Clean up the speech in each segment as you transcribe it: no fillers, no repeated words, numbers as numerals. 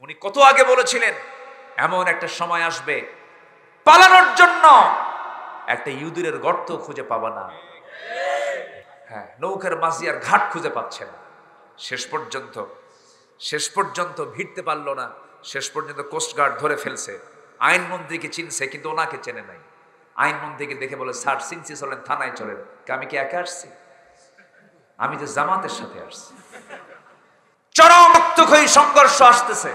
উনি কত আগে বলেছিলেন এমন একটা সময় আসবে পালানোর জন্য একটা ইঁদুরের গর্ত খুঁজে পাবা না। হ্যাঁ, নৌকার মাঝি আর ঘাট খুঁজে পাচ্ছে না। শেষ পর্যন্ত ভিড়তে পারলো না। শেষ পর্যন্ত কোস্টগার্ড ধরে ফেলছে। আইনমন্ত্রীকে চিনছে, কিন্তু ওনাকে চেনে নাই। আইনমন্ত্রীকে দেখে বলে, স্যার চিনছি, চলেন থানায় চলেন। আমি কি একা আসছি? আমি তো জামাতের সাথে আসছি। চরম রক্তক্ষয়ী সংঘর্ষ আসতেছে।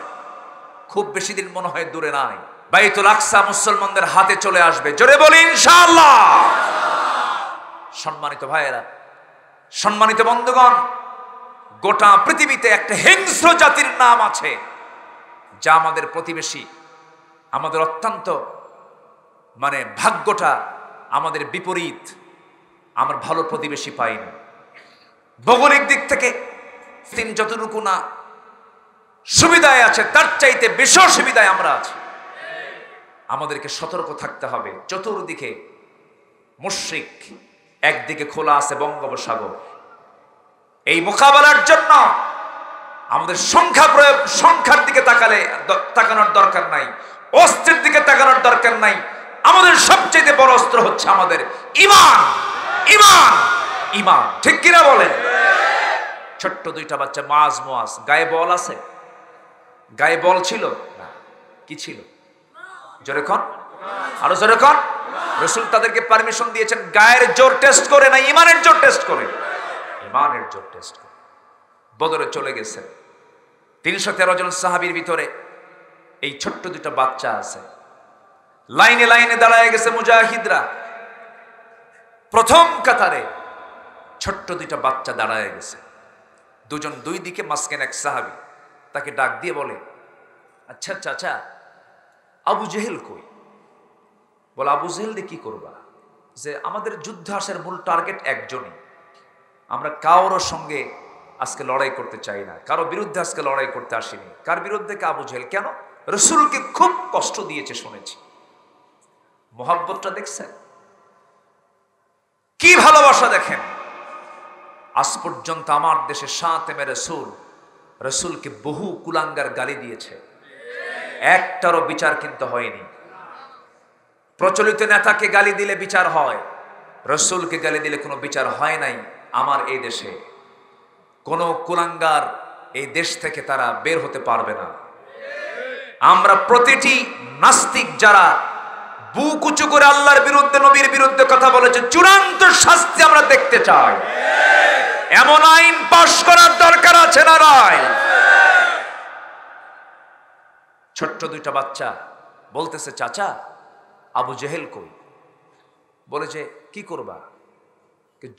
খুব বেশি দিন মনে হয় দূরে নাই, বাইতুল আকসা মুসলমানদের হাতে চলে আসবে। জোরে বলি ইনশাআল্লাহ। সম্মানিত ভাইয়েরা, সম্মানিত বন্ধুগণ, গোটা পৃথিবীতে একটা হিংস্র জাতির নাম আছে যা আমাদের প্রতিবেশী। আমাদের অত্যন্ত ভাগ্যটা আমাদের বিপরীত। আমার ভালো প্রতিবেশী পাইনি। ভৌগোলিক দিক থেকে তিনি যতটুকু না সুবিধায় আছে, তার চাইতে বেশি সুবিধায় আমরা আছি। আমাদেরকে সতর্ক থাকতে হবে। চতুর্দিকে মুশরিক, একদিকে খোলা আছে বঙ্গোপসাগর। এই মোকাবেলার জন্য আমাদের সংখ্যার দিকে তাকানোর দরকার নাই, অস্ত্রের দিকে তাকানোর দরকার নাই। আমাদের সবচেয়ে বড় অস্ত্র হচ্ছে আমাদের ঈমান। ঈমান, ঈমান, ঠিক কিনা বলেন? ছোট্ট দুইটা বাচ্চা মাজ মোয়াজ, গায়ে বল আছে? গায়ে বল ছিল না, কি ছিল? জোরে কন, আরো জোরে কন। রাসূল তাদেরকে পারমিশন দিয়েছেন গায়ের জোর টেস্ট করে না, ঈমানের জোর টেস্ট করে। ঈমানের জোর টেস্ট করে বদরে চলে গেছে। 313 জন সাহাবীর ভিতরে এই ছোট্ট দুইটা বাচ্চা আছে। লাইনে লাইনে দাঁড়ায় গেছে মুজাহিদরা। প্রথম কাতারে ছোট্ট দুইটা বাচ্চা দাঁড়ায় গেছে। দুজন দুই দিকে, মাঝখানে এক সাহাবী। তাকে ডাক দিয়ে বলে, আচ্ছা চাচা, আবু জেহেল কই? বলে, আবু জেহেল দিয়ে কি করবা? যে আমাদের যুদ্ধ আসার মূল টার্গেট একজনই। আমরা কারোর সঙ্গে আজকে লড়াই করতে চাই না, কারো বিরুদ্ধে আজকে লড়াই করতে আসিনি। কার বিরুদ্ধে? আবু জেহেল। কেন? রাসূলকে খুব কষ্ট দিয়েছে শুনেছি। মোহাব্বতটা দেখছেন? কি ভালোবাসা দেখেন। আজ পর্যন্ত আমার দেশে শাতেমে রাসূলকে বহু কুলাঙ্গার গালি দিয়েছে, একটারও বিচার কিন্তু হয়নি। প্রচলিত নেতাকে গালি দিলে বিচার হয়, রাসূলকে গালি দিলে কোনো বিচার হয় নাই। আমার এই দেশে কোনো কুলাঙ্গার এই দেশ থেকে তারা বের হতে পারবে না। আমরা প্রতিটি নাস্তিক যারা বুক উঁচু করে আল্লাহর বিরুদ্ধে, নবীর বিরুদ্ধে কথা বলেছে, চূড়ান্ত শাস্তি আমরা দেখতে চাই। এমন আইন পাশ করার দরকার আছে না নাই? ছোট্ট দুইটা বাচ্চা বলতেছে, চাচা আবু জেহেল কই? বলে যে কি করবা?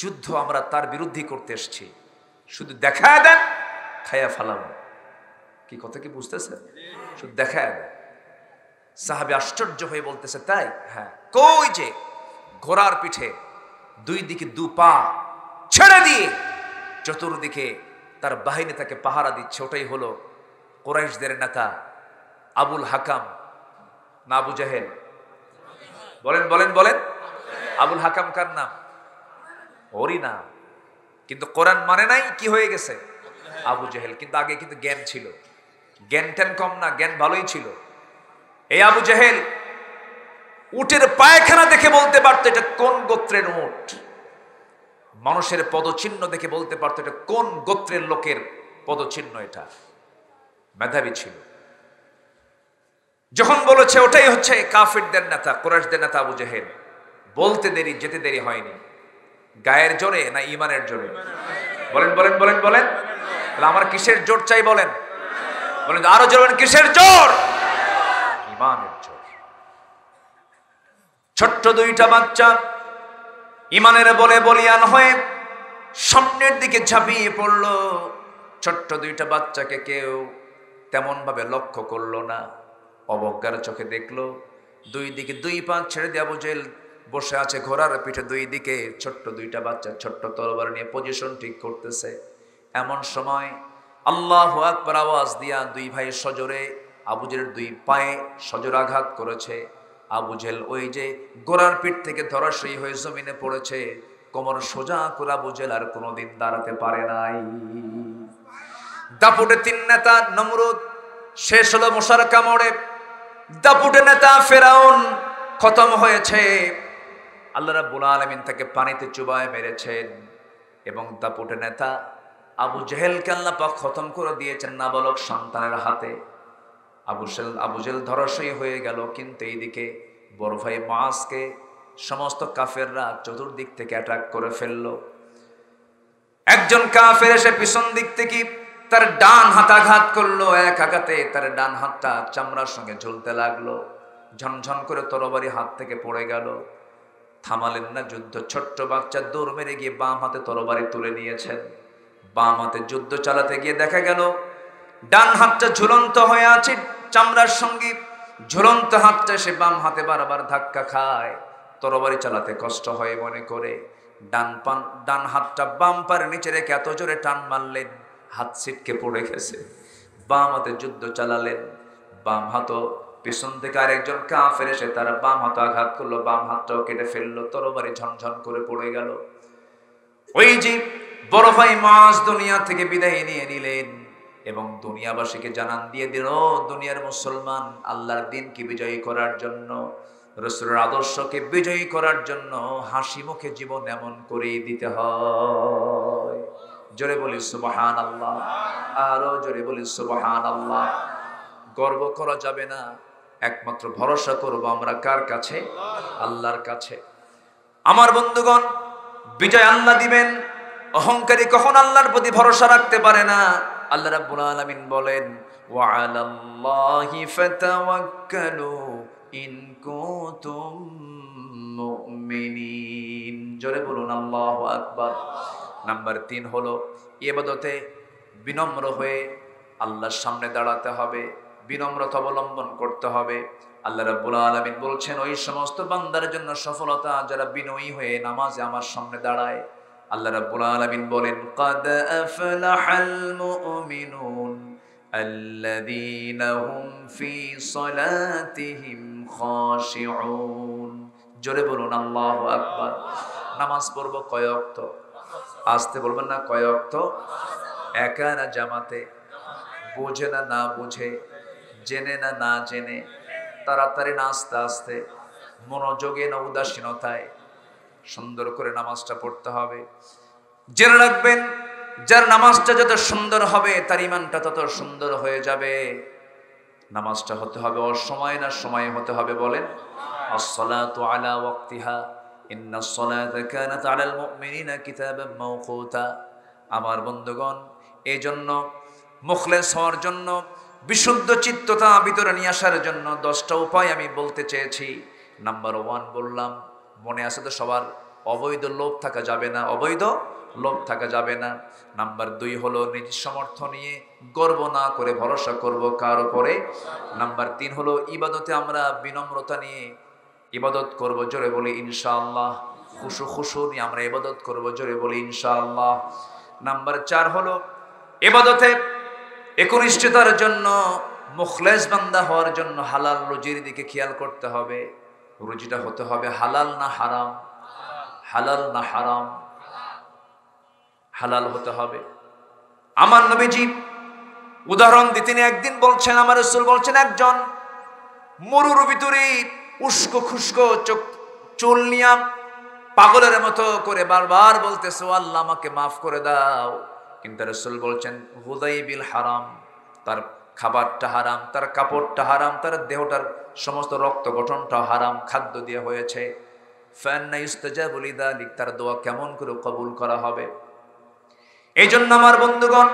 যুদ্ধ আমরা তার বিরুদ্ধে করতে এসেছি, শুধু দেখায় দেন, খায়া ফালাবো। কি কথা কি বুঝতেছে? শুধু দেখায় দেন। সাহাবী আশ্চর্য হয়ে বলতেছে, তাই? হ্যাঁ। কই যে ঘোড়ার পিঠে দুই দিকে দু পা ছেড়ে দিয়ে চতুর্দিকে তার বাহিনী তাকে পাহারা দিচ্ছে। ওটাই হলো কুরাইশদের নেতা আবুল হাকাম না আবু জেহেল? বলেন বলেন বলেন। আবুল হাকাম কার নাম? ওরই নাম। কিন্তু কোরআন মানে নাই, কি হয়ে গেছে? আবু জেহেল। কিন্তু আগে কিন্তু জ্ঞান ছিল, জ্ঞান ট্যান কম না, জ্ঞান ভালোই ছিল। এই আবু জেহেল উটের পায়খানা দেখে বলতে পারতো এটা কোন গোত্রের উট। মানুষের পদচিহ্ন দেখে বলতে পারতো এটা কোন গোত্রের লোকের পদচিহ্ন। এটা মেধাবী ছিল। যখন বলেছে ওটাই হচ্ছে কাফিরদের নেতা, কুরাইশদের নেতা আবু জেহেল, বলতে দেরি, যেতে দেরি হয়নি। গায়ের জোরে না ঈমানের জোরে? বলেন বলেন বলেন বলেন। আমার কিসের জোর চাই বলেন? বলেন আরো জোর। কিসের জোর? ঈমানের জোর। ছোট্ট দুইটা বাচ্চা ঈমানের বলে বলিয়ান হয়ে সামনের দিকে ঝাঁপিয়ে পড়ল। ছোট্ট দুইটা বাচ্চাকে কেউ তেমন ভাবে লক্ষ্য করলো না, অবজ্ঞার চোখে দেখলো। দুই দিকে দুই পা ছেড়ে দিয়ে আবু জেহেল বসে আছে ঘোড়ার পিঠে। দুই দিকে ছোট্ট দুইটা বাচ্চা ছোট্ট তরবারি নিয়ে পজিশন ঠিক করতেছে। এমন সময় আল্লাহু আকবার আওয়াজ দিয়া দুই ভাই সজোরে আবু জেহেলের দুই পায়ে সজোরাঘাত করেছে। আবু জেহেল ওই যে ঘোড়ার পিঠ থেকে ধরাশয়ী হয়ে জমিনে পড়েছে। কোমর সোজা করে আবু জেহেল আর কোনোদিন দাঁড়াতে পারে নাই। দাপুটে তিন নেতা নমরুদ, শেষ হলো মশার কামড়ে। দাপুটে নেতা ফেরাউন খতম হয়েছে। আল্লাহ রাব্বুল আলামিন তাকে পানিতে চুবায় মেরেছেন এবং দাপুটে নেতা আবু জেহেলকে আল্লাহ পাক খতম করে দিয়েছেন নাবালক সন্তানের হাতে। আবু জেহেল ধরাশয়ী হয়ে গেল। কিন্তু এইদিকে বড় ভাই মুআজকে সমস্ত কাফেররা চতুর্দিক থেকে অ্যাটাক করে ফেললো। একজন কাফের এসে পিছন দিক থেকে তার ডান হাত আঘাত করলো। এক আঘাতে তার ডান হাতটা চামড়ার সঙ্গে ঝুলতে লাগলো। ঝনঝন করে তরবারি হাত থেকে পড়ে গেল। থামালেন না যুদ্ধ। ছোট্ট বাচ্চা দৌড় মেরে গিয়ে বাম হাতে তরবারি তুলে নিয়েছেন। বাম হাতে যুদ্ধ চালাতে গিয়ে দেখা গেল ডান হাতটা ঝুলন্ত হয়ে আছে চামড়ার সঙ্গে। ঝুলন্ত হাতটা সে বাম হাতে বারবার ধাক্কা খায়। তরবারি চালাতে কষ্ট হয় মনে করে ডান হাতটা বাম পায়ের নিচে রেখে এত জোরে টান মারলেন, হাত ছিটকে পড়ে গেছে। বাম হাতে যুদ্ধ চালালেন। বাম হাতও পিছন থেকে আরেকজন কাফের এসে তারা বাম হাতে আঘাত করলো, বাম হাতটাও কেটে ফেললো। তরবারি ঝনঝন করে পড়ে গেল। ওই যে বড় ভাই মুআজ দুনিয়া থেকে বিদায় নিয়ে নিলেন এবং দুনিয়াবাসীকে জানান দিয়ে দিল, দুনিয়ার মুসলমান আল্লাহর দিনকে বিজয়ী করার জন্য, রাসূলের আদর্শকে বিজয়ী করার জন্য হাসি মুখে জীবন এমন করেই দিতে হয়। জোরে বলি সুবহানাল্লাহ, আরো জোরে বলি সুবহানাল্লাহ। গর্ব করা যাবে না, একমাত্র ভরসা করব আমরা কার কাছে? আল্লাহর কাছে। আমার বন্ধুগণ, বিজয় আল্লাহ দিবেন। অহংকারী কখন আল্লাহর প্রতি ভরসা রাখতে পারে না। আল্লাহ রাব্বুল আলামিন বলেন, ওয়া আলাল্লাহি ফাতাওয়াক্কালু ইন কুনতুম মুমিনিন। জোরে বলুন আল্লাহু আকবার। নাম্বার 3 হলো ইবাদতে বিনম্র হয়ে আল্লাহর সামনে দাঁড়াতে হবে, বিনম্রতা অবলম্বন করতে হবে। আল্লাহ রাব্বুল আলামিন বলছেন, ওই সমস্ত বান্দার জন্য সফলতা যারা বিনয়ী হয়ে নামাজে আমার সামনে দাঁড়ায়। আল্লাহ রাব্বুল আলামিন বলেন, ক্বাদ আফলাহাল মুমিনুন আল্লাযীনা হুম ফি সালাতিহিম খাশিউন। জোরে বলুন আল্লাহু আকবার। নামাজ পড়ব কয় ওয়াক্ত? আসতে বলবেন না, কয় ওয়াক্ত? একা না জামাতে? বুঝে না না বুঝে? জেনে না না জেনে? তাড়াতাড়ি না আস্তে আস্তে? মনোযোগে না উদাসীনতায়? সুন্দর করে নামাজটা পড়তে হবে। জেনে রাখবেন, যার নামাজটা যত সুন্দর হবে তার ঈমানটা তত সুন্দর হয়ে যাবে। নামাজটা হতে হবে অসময় না সময়ে হতে হবে? বলেন, আসসালাতু আলা ওয়াক্তিহা ইন্নাস সালাতা কানাত আলাল মুমিনিনা কিতাবাম মাওকুতা। আমার বন্ধুগণ, এই জন্য মুখলেস হওয়ার জন্য, বিশুদ্ধ চিত্ততা ভিতরে নিয়ে আসার জন্য 10টা উপায় আমি বলতে চেয়েছি। নাম্বার 1 বললাম, মনে আছে তো সবার, অবৈধ লোভ থাকা যাবে না, অবৈধ লোভ থাকা যাবে না। নাম্বার 2 হলো নিজ সামর্থ্য নিয়ে গর্ব না করে ভরসা করব কার উপরে। নাম্বার 3 হলো ইবাদতে আমরা বিনম্রতা নিয়ে ইবাদত করব, জোরে বলি ইনশাআল্লাহ। খুশু নিয়ে আমরা ইবাদত করব, জোরে বলি ইনশাআল্লাহ। নাম্বার 4 হলো ইবাদতে একনিষ্ঠতার জন্য, মুখলেস বান্দা হওয়ার জন্য হালাল রুজির দিকে খেয়াল করতে হবে। রুজিটা হতে হবে হালাল না হারাম? হালাল না হারাম? হালাল হতে হবে। আমার নবীজি উদাহরণ দিতেন। একদিন বলছেন, আমার রাসূল বলছেন, একজন মরুর ভিতরে উস্কো খুস্কো চুল নিয়া পাগলের মতো করে বারবার বলতেছে, আল্লাহ আমাকে মাফ করে দাও। কিন্তু রাসূল বলছেন, হুদাইবিল হারাম, তার খাবারটা হারাম, তার কাপড়টা হারাম, তার দেহটার সমস্ত রক্ত গঠনটা হারাম খাদ্য দিয়ে হয়েছে। ফান্না ইস্তাজাবু লিযালিক, তার দোয়া কেমন করে কবুল করা হবে? এই জন্য আমার বন্ধুগণ,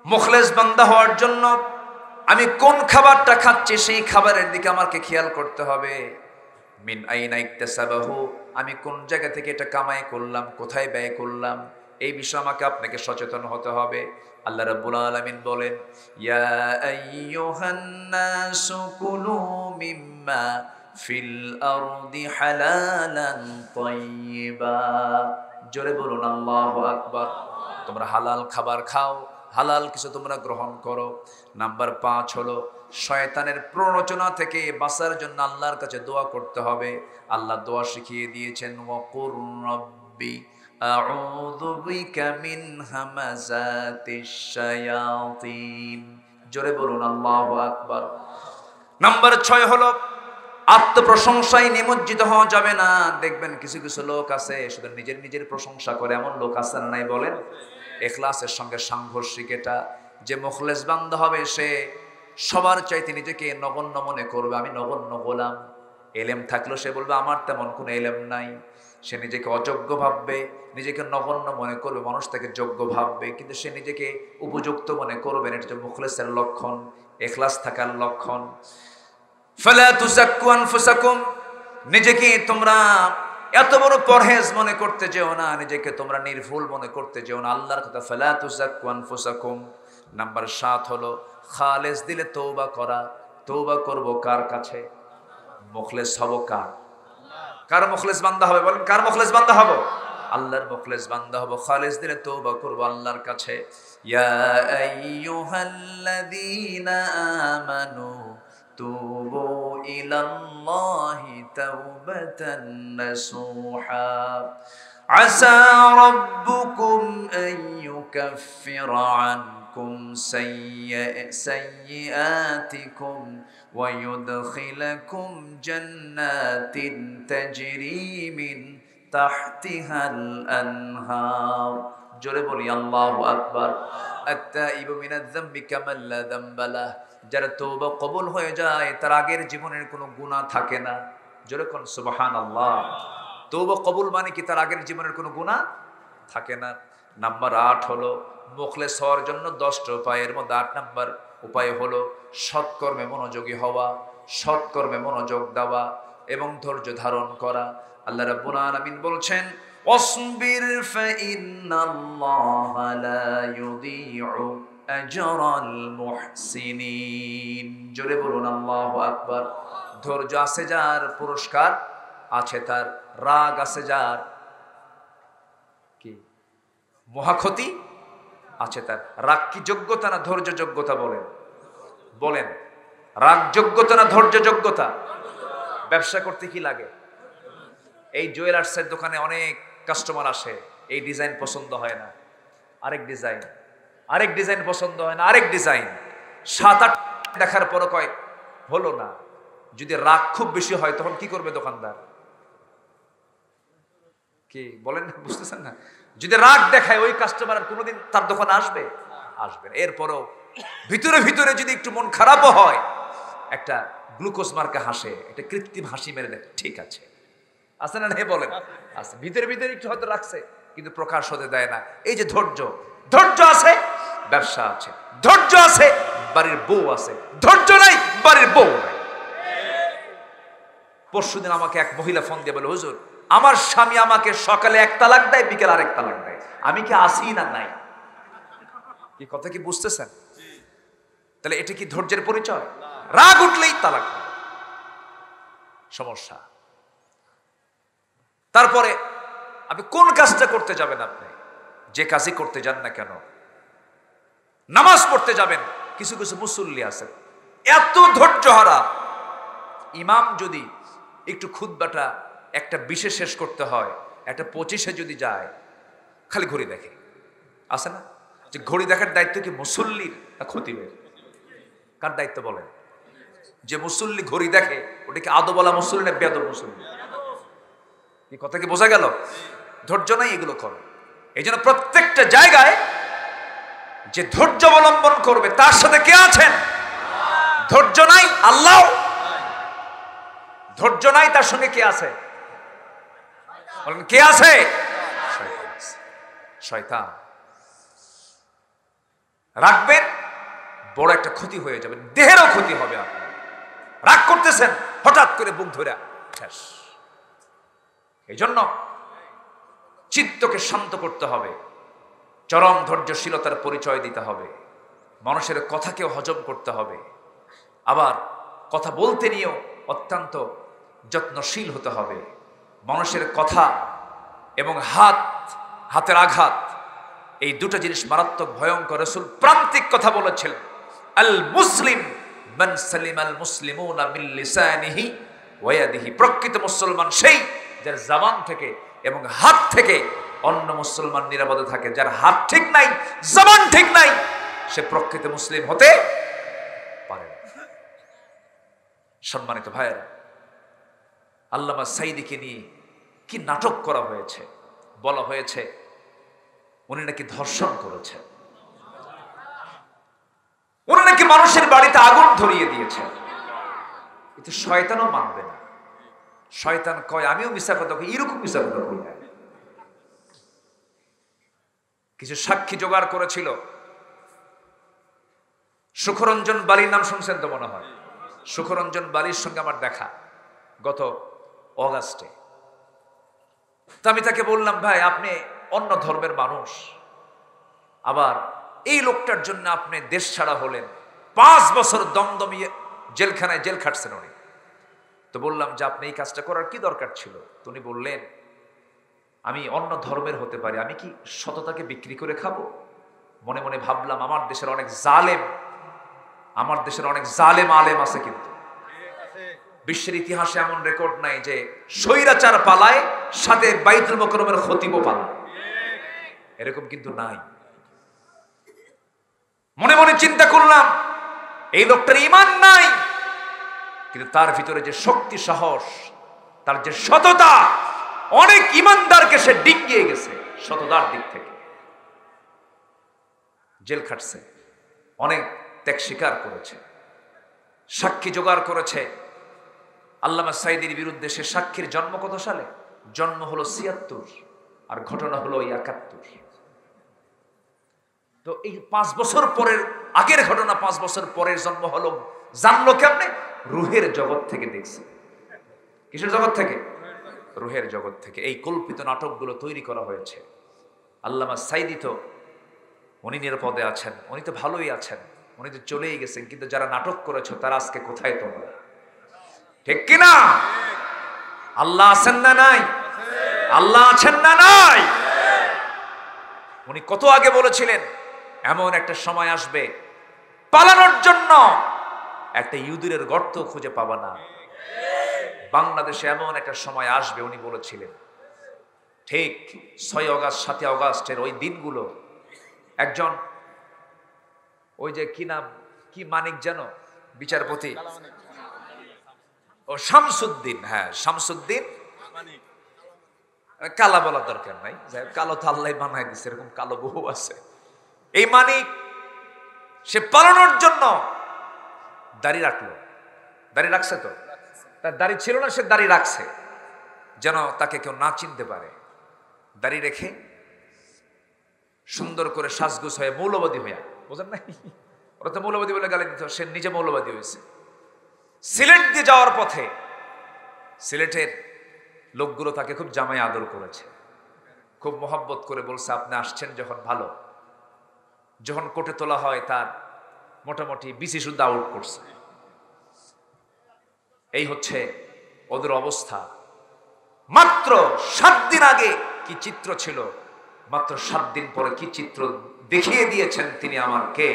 মুখলেস বান্দা হওয়ার জন্য আমি কোন খাবারটা খাচ্ছি সেই খাবারের দিকে আমাকে খেয়াল করতে হবে। মিন আইনা ইকতাসাবাহু, আমি কোন জায়গা থেকে এটা কামাই করলাম, কোথায় ব্যয় করলাম, এই বিষয়ে আমাকে আপনাকে সচেতন হতে হবে। আল্লাহ রাব্বুল আলামিন বলেন, ইয়া আইয়ুহান নাসু কুলু মিম্মা ফিল আরদি হালালান তাইয়্যিবা। জোরে বলুন আল্লাহু আকবার। তোমরা হালাল খাবার খাও, হালাল কিছু তোমরা গ্রহণ করো। নাম্বার 5 হলো শয়তানের প্ররোচনা থেকে বাঁচার জন্য আল্লাহর কাছে দোয়া করতে হবে। আল্লাহ দোয়া শিখিয়ে দিয়েছেন, ওয়াকুর রাব্বি আউযু বিকা মিন হামাযাতিশ শায়াতিন। জোরে বলুন আল্লাহু আকবার। নাম্বার 6 হলো আত্মপ্রশংসায় নিমজ্জিত হওয়া যাবে না। দেখবেন কিছু কিছু লোক আছে শুধু নিজের নিজের প্রশংসা করে, এমন লোক আছে না নাই বলেন? ইখলাসের সঙ্গে সাংঘর্ষিক এটা। যে মুখলেস বান্দা হবে সে সবার চাইতে নিজেকে নগণ্য মনে করবে, আমি নগণ্য গোলাম। এলেম থাকলেও সে বলবে আমার তেমন কোনো এলেম নাই। সে নিজেকে অযোগ্য ভাববে, নিজেকে নগণ্য মনে করবে, মানুষ তাকে যোগ্য ভাববে, কিন্তু সে নিজেকে উপযুক্ত মনে করবে। এটা হচ্ছে মুখলেসের লক্ষণ, ইখলাস থাকার লক্ষণ। ফালা তুযাক্কু আনফুসাকুম, নিজেকে তোমরা এত বড় পরহেজ মনে করতে যেও না, নিজেকে তোমরা নির্ভুল মনে করতে যেও না। আল্লাহর কথা ফালা তুযাক্কু আনফুসাকুম। নাম্বার 7 হলো খালেস দিলে তওবা করা। তওবা করব কার কাছে? মুখলেস হব কার? কার মুখলেস বান্দা হবে বলেন? কার মুখলেস বান্দা হব? আল্লাহর মুখলেস বান্দা হব। খালেস দিলে তওবা করব আল্লাহর কাছে। ইয়া আইয়ুহাল্লাযীনা আমানু তুবু ইলাল্লাহি তাওবাতান নাসুহা আসা রাব্বুকুম আন ইউকাফিরা আনকুম সাইয়্যাতিকুম ওয়া ইউদখিলাকুম জান্নাতিন তাজরি মিন তাহতিহাল আনহার। জোরে বলি আল্লাহু আকবার। আত-তাইবু মিনাজ যামবি কামান লা যামবা লাহ। যারা তওবা কবুল হয়ে যায় তার আগের জীবনের কোনো গুনাহ থাকে না। জোরে কোন সুবহানাল্লাহ। তওবা কবুল মানে কি? তার আগের জীবনের কোনো গুনাহ থাকে না। নাম্বার 8 হলো মুখলেস হওয়ার জন্য 10টা উপায়ের মধ্যে 8 নাম্বার উপায় হলো সৎকর্মে মনোযোগী হওয়া, সৎকর্মে মনোযোগ দেওয়া এবং ধৈর্য ধারণ করা। আল্লাহ রাব্বুল আলামিন বলছেন ওয়াসবির ফাইন্নাল্লাহা লা ইউযীউ আজরাল মুহসিনিন। জোরে বলুন আল্লাহু আকবার। ধৈর্য আছে যার পুরস্কার আছে তার, রাগ আছে যার কি মহাক্ষতি আছে তার। রাগ কি যোগ্যতা না ধৈর্য যোগ্যতা? বলেন বলেন, রাগ যোগ্যতা না ধৈর্য যোগ্যতা? ব্যবসা করতে কি লাগে? এই জুয়েলার্সের দোকানে অনেক কাস্টমার আসে, এই ডিজাইন পছন্দ হয় না, আরেক ডিজাইন, আরেক ডিজাইন পছন্দ হয় না, আরেক ডিজাইন। 7-8 দেখার পর কয় হলো না। যদি রাগ খুব বেশি হয় তখন কি করবে দোকানদার? কি বলেন, বুঝতেছেন না? যদি রাগ দেখায় ওই কাস্টমার কোনোদিন তার দোকানে আসবে? আসবে না। এরপরও ভিতরে ভিতরে যদি একটু মন খারাপও হয়, একটা গ্লুকোজ মার্কা হাসে, একটা কৃত্রিম হাসি মেরে দেয়, ঠিক আছে, আছে না? নেই বলেন, আছে। ভিতরে ভিতরে একটু হয়তো রাখছে কিন্তু প্রকাশ হতে দেয় না। এই যে ধৈর্য, ধৈর্য আছে ব্যবসা আছে, ধৈর্য আছে বাড়ির বউ আছে, ধৈর্য নাই বাড়ির বউ নাই। পরশুদিন আমাকে এক মহিলা ফোন দিয়ে বলে, হুজুর আমার স্বামী আমাকে সকালে 1 তালাক দেয়, বিকেল আরেক তালাক দেয়, আমি কি আসি না নাই? কি কথা কি বুঝতেছেন? তাহলে এটা কি ধৈর্যের পরিচয়? রাগ উঠলেই তালাক, সমস্যা। তারপরে আপনি কোন কাজটা করতে যাবেন, আপনি যে কাজই করতে যান না কেন, নামাজ পড়তে যাবেন, কিছু কিছু মুসল্লি আছে এত ধৈর্য হারা, ইমাম যদি একটু খুতবাটা একটা 20-এ শেষ করতে হয়, একটা 25-এ যদি যায়, খালি ঘড়ি দেখে। আছে না যে ঘড়ি দেখার দায়িত্ব কি মুসল্লির না খতিবের? কার দায়িত্ব বলেন? যে মুসল্লি ঘড়ি দেখে ওটা কি আদবলা মুসল্লি না বেয়াদব মুসল্লি? এই কথা কি বোঝা গেল? ধৈর্য নাই, এগুলো করে। এই জন্য প্রত্যেকটা জায়গায় যে ধৈর্য অবলম্বন করবে তার সাথে কে আছেন? ধৈর্য নাই আল্লাহ, ধৈর্য নাই তার সঙ্গে কে আছে? বলেন কে আছে? শয়তান। রাখবেন, বড় একটা ক্ষতি হয়ে যাবে, দেহেরও ক্ষতি হবে। আপনি রাগ করতেছেন, হঠাৎ করে বুক ধরে শেষ। এই জন্য চিত্তকে শান্ত করতে হবে, চরম ধৈর্যশীলতার পরিচয় দিতে হবে, মানুষের কথাকেও হজম করতে হবে, আবার কথা বলতে নিয়েও অত্যন্ত যত্নশীল হতে হবে। মানুষের কথা এবং হাতের আঘাত, এই দুটো জিনিস মারাত্মক ভয়ঙ্কর। রাসূল প্রান্তিক কথা বলেছিলেন, আল মুসলিম মান সালিম আল মুসলিমুনা মিন লিসানিহি ওয়া ইয়াদিহি। প্রকৃত মুসলমান সেই যার জবান থেকে এবং হাত থেকে অন্য মুসলমান নিরাপদে থাকে। যার হাত ঠিক নাই, জবান ঠিক নাই, সে প্রকৃত মুসলিম হতে সম্মানিত ভাইয়েরা, আল্লামা সাঈদীকে নিয়ে কি নাটক করা হয়েছে। বলা হয়েছে উনি নাকি ধর্ষণ করেছেন, উনি নাকি মানুষের বাড়িতে আগুন ধরিয়ে দিয়েছেন। কিন্তু শয়তানও মানবে না। শয়তান কয় আমিও মিশা কথা কই, এরকম মিশা কথা কই না। কিছু সাক্ষী জোগাড় করেছিল। সুখরঞ্জন বালির নাম শুনছেন তো মনে হয়। সুখরঞ্জন বালির সঙ্গে আমার দেখা গত অগাস্টে। তো আমি তাকে বললাম, ভাই আপনি অন্য ধর্মের মানুষ, আবার এই লোকটার জন্য আপনি দেশ ছাড়া হলেন, 5 বছর দমদমিয়ে জেলখানায় জেল খাটছেন উনি। তো বললাম যে আপনি এই কাজটা করার কি দরকার ছিল? তো উনি বললেন আমি অন্য ধর্মের হতে পারি, আমি কি সততাকে বিক্রি করে খাবো? মনে মনে ভাবলাম আমার দেশের অনেক জালেম আলেম আছে, কিন্তু বিশ্বের ইতিহাসে এমন রেকর্ড নাই যে স্বৈরাচার পালায় সাথে বাইতুল মুকাররমের খতিবও পালায়, এরকম কিন্তু নাই। মনে মনে চিন্তা করলাম এই লোকটার ঈমান নাই, কিন্তু তার ভিতরে যে শক্তি সাহস, তার যে সততা, অনেক ঈমানদারকে সে ডিঙিয়ে গেছে সততার দিক থেকে। জেল খাটছে, অনেক ত্যাগ স্বীকার করেছে, সাক্ষী জোগাড় করেছে। আল্লামা সাঈদীর বিরুদ্ধে সে সাক্ষীর জন্ম কত সালে? জন্ম হলো ৭৬ আর ঘটনা হলো ৭১। তো এই 5 বছর পরের আগের ঘটনা 5 বছর পরের জন্ম হলো, জানলো কেমনে? রুহের জগৎ থেকে দেখছে। কিসের জগৎ থেকে? রুহের জগৎ থেকে। এই কল্পিত নাটকগুলো তৈরি করা হয়েছে। আল্লামা সাঈদী তো উনি নিরাপদে আছেন, উনি তো ভালোই আছেন, উনি তো চলেই গেছেন, কিন্তু যারা নাটক করেছে তারা আজকে কোথায় তোমরা? ঠিক কিনা? আল্লাহ আছেন না নাই? আল্লাহ আছেন না নাই? উনি কত আগে বলেছিলেন এমন একটা সময় আসবে পালানোর জন্য একটা ইঁদুরের গর্ত খুঁজে পাবা না। বাংলাদেশে এমন একটা সময় আসবে উনি বলেছিলেন। ঠিক 6 অগাস্ট 7 অগাস্টের ওই দিনগুলো একজন, ওই যে কি নাম, কি মানিক যেন বিচারপতি, ও শামসুদ্দিন, হ্যাঁ শামসুদ্দিন, কালা বলার দরকার নাই, কালো তো আল্লাহ বানায় দিচ্ছে, এরকম কালো বহু আছে। এই মানিক সে পালানোর জন্য দাড়ি রাখলো। দাড়ি রাখছে তো, তার দাড়ি ছিল না, সে দাড়ি রাখছে যেন তাকে কেউ না চিনতে পারে। দাড়ি রেখে সুন্দর করে সাজগুজ হয়ে মৌলবাদী হইয়া, বোঝেন নাই, ওরা তো মৌলবাদী বলে গালি দিত, সে নিজে মৌলবাদী হয়েছে। সিলেট দিয়ে যাওয়ার পথে সিলেটের লোকগুলো তাকে খুব জামাই আদর করেছে, খুব মোহাব্বত করে বলছে আপনি আসছেন যখন ভালো। যখন কোর্টে তোলা হয় তার মোটামুটি বিসি শুদ্ধ আউট করছে। এই হচ্ছে ওদের অবস্থা। মাত্র 7 দিন আগে কি চিত্র ছিল, মাত্র 7 দিন পরে কি চিত্র দেখিয়ে দিয়েছেন তিনি আমাকে।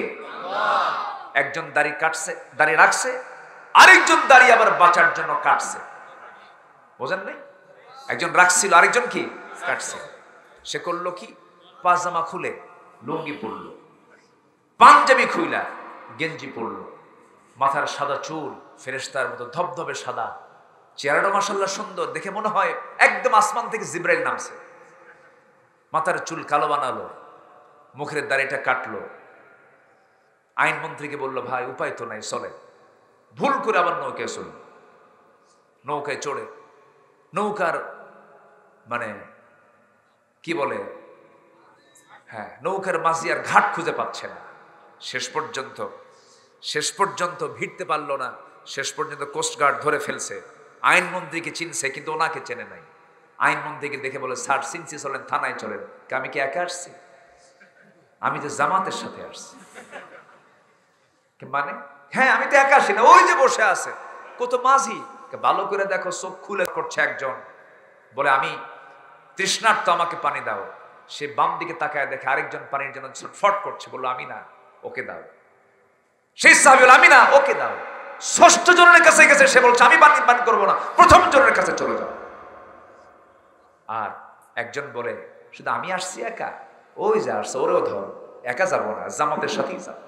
একজন দাড়ি কাটছে, দাড়ি রাখছে, আরেকজন দাড়ি আবার বাঁচার জন্য কাটছে, বোঝেন নাই? একজন রাখছিল, আরেকজন কি কাটছে। সে করলো কি, পাজামা খুলে লুঙ্গি পরলো, পাঞ্জাবি খুইলা গেঞ্জি পরলো, মাথার সাদা চুল ফেরেশতার মতো ধবধবে সাদা, চেহারাটা মাশাআল্লাহ সুন্দর, দেখে মনে হয় একদম আসমান থেকে জিবরাইল নামছে। মাথার চুল কালো বানালো, মুখের দাড়িটা কাটলো। আইনমন্ত্রীকে বলল ভাই উপায় তো নাই, চলে। ভুল করে আবার নৌকায় চলল। নৌকায় চড়ে নৌকার মানে কি বলে, হ্যাঁ নৌকার মাঝি আর ঘাট খুঁজে পাচ্ছে না। শেষ পর্যন্ত ভিড়তে পারলো না। শেষ পর্যন্ত কোস্টগার্ড ধরে ফেলছে। আইনমন্ত্রীকে চিনছে কিন্তু ওনাকে চেনে নাই। আইনমন্ত্রীকে দেখে বলে স্যার চিনছি, চলেন থানায় চলেন। আমি কি একা আসছি? আমি তো জামাতের সাথে আসছি। মানে হ্যাঁ আমি তো একা আসি না, ওই যে বসে আছে কত মাঝি। ভালো করে দেখো, চোখ খুলে করছে একজন, বলে আমি তৃষ্ণার্ত, আমাকে পানি দাও। সে বাম দিকে তাকায় দেখে আরেকজন পানির জন্য ছটফট করছে, বললো আমি না, ওকে দাও। সেই সাহাবী বলে আমি না, ওকে দাও। 6ষ্ঠ জনের কাছে গেছে, সে বলছে আমি পানি করবো না, প্রথম জনের কাছে চলে যাও। আর একজন বলে শুধু আমি আসছি একা, ওই যে আসছে ওরেও ধর, একা যাবো না, জামাতের সাথেই যাবো।